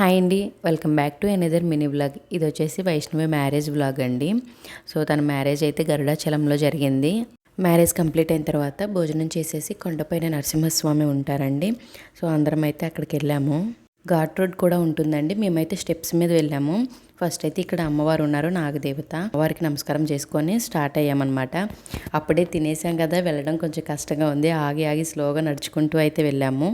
Hi అండి, welcome back to another mini vlog. ఇది వచ్చేసి వైష్ణవి మ్యారేజ్ వ్లాగ్ అండి. సో తన మ్యారేజ్ అయితే గరుడాచలంలో జరిగింది. మ్యారేజ్ కంప్లీట్ అయిన తర్వాత భోజనం చేసేసి కొండపైన నరసింహస్వామి ఉంటారండి. సో అందరం అయితే అక్కడికి వెళ్ళాము. ఘాట్ రోడ్ కూడా ఉంటుందండి. మేమైతే స్టెప్స్ మీద వెళ్ళాము. ఫస్ట్ అయితే ఇక్కడ అమ్మవారు ఉన్నారు, నాగదేవత. వారికి నమస్కారం చేసుకొని స్టార్ట్ అయ్యామన్నమాట. అప్పుడే తినేసాం కదా, వెళ్ళడం కొంచెం కష్టంగా ఉంది. ఆగి ఆగి స్లోగా నడుచుకుంటూ అయితే వెళ్ళాము.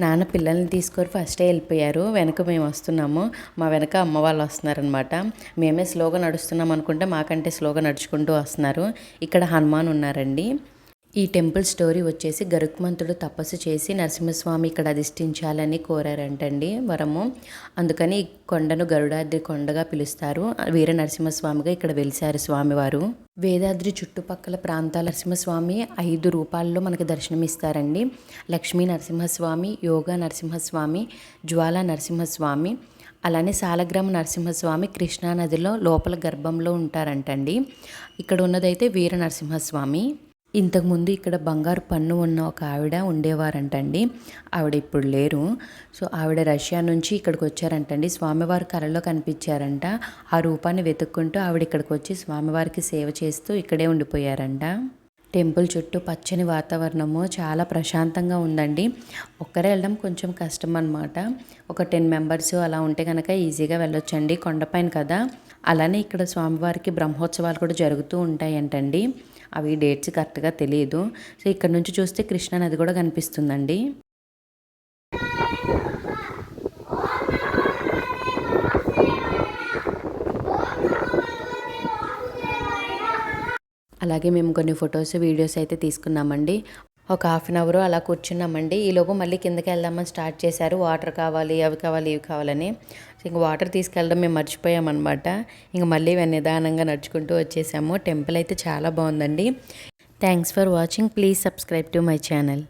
నాన్న పిల్లల్ని తీసుకొని ఫస్టే వెళ్ళిపోయారు. వెనక మేము వస్తున్నాము. మా వెనక అమ్మ వాళ్ళు వస్తున్నారనమాట. మేమే స్లోగా నడుస్తున్నాం అనుకుంటే మాకంటే స్లోగా నడుచుకుంటూ వస్తున్నారు. ఇక్కడ హనుమాన్ ఉన్నారండి. ఈ టెంపుల్ స్టోరీ వచ్చేసి గరుత్మంతుడు తపస్సు చేసి నరసింహస్వామి ఇక్కడ అధిష్ఠించాలని కోరారంటండి వరము. అందుకని ఈ కొండను గరుడాద్రి కొండగా పిలుస్తారు. వీర నరసింహస్వామిగా ఇక్కడ వెలిశారు స్వామివారు. వేదాద్రి చుట్టుపక్కల ప్రాంతాల నరసింహస్వామి 5 రూపాల్లో మనకు దర్శనమిస్తారండి. లక్ష్మీ నరసింహస్వామి, యోగా నరసింహస్వామి, జ్వాలా నరసింహస్వామి, అలానే సాలగ్రామ నరసింహస్వామి కృష్ణానదిలో లోపల గర్భంలో ఉంటారంటండి. ఇక్కడ ఉన్నదైతే వీర నరసింహస్వామి. ఇంతకుముందు ఇక్కడ బంగారు పన్ను ఉన్న ఒక ఆవిడ ఉండేవారంటండి. ఆవిడ ఇప్పుడు లేరు. సో ఆవిడ రష్యా నుంచి ఇక్కడికి వచ్చారంటండి. స్వామివారి కళలో కనిపించారంట. ఆ రూపాన్ని వెతుక్కుంటూ ఆవిడ ఇక్కడికి వచ్చి స్వామివారికి సేవ చేస్తూ ఇక్కడే ఉండిపోయారంట. టెంపుల్ చుట్టూ పచ్చని వాతావరణము చాలా ప్రశాంతంగా ఉందండి. ఒక్కరే వెళ్ళడం కొంచెం కష్టం అన్నమాట. ఒక 10 మెంబర్స్ అలా ఉంటే కనుక ఈజీగా వెళ్ళొచ్చండి, కొండపైన కదా. అలానే ఇక్కడ స్వామివారికి బ్రహ్మోత్సవాలు కూడా జరుగుతూ ఉంటాయంటండి. అవి డేట్స్ కరెక్ట్గా తెలియదు. సో ఇక్కడ నుంచి చూస్తే కృష్ణా నది కూడా కనిపిస్తుందండి. అలాగే మేము కొన్ని ఫొటోస్ వీడియోస్ అయితే తీసుకున్నామండి. ఒక హాఫ్ అన్ అవర్ అలా కూర్చున్నామండి. ఈలోపు మళ్ళీ కిందకి వెళ్దామని స్టార్ట్ చేశారు. వాటర్ కావాలి, అవి కావాలి, ఇవి కావాలని. సో ఇంక వాటర్ తీసుకెళ్ళడం మేము మర్చిపోయామన్నమాట. ఇంక మళ్ళీ నిదానంగా నడుచుకుంటూ వచ్చేసాము. టెంపుల్ అయితే చాలా బాగుందండి. Thanks for watching. Please subscribe to my channel.